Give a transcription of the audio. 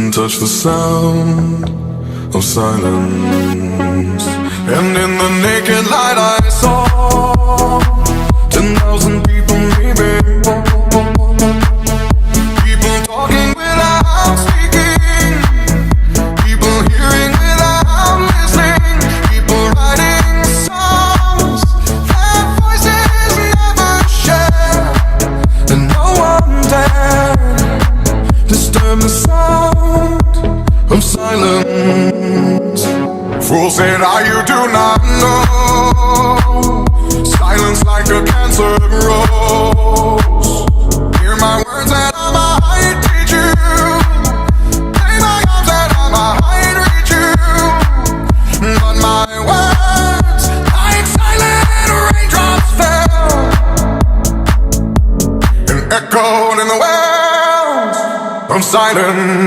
couldn't touch the sound of silence. And in the naked light I saw 10,000 people maybe, people talking without speaking, people hearing without listening, people writing songs that voices never share, and no one dared disturb the sound of silence. Fool said, you do not know. Silence like a cancer grows. Hear my words and I might teach you. Play my arms and I might reach you. But my words, like silent raindrops, fell and echoed in the wells of silence.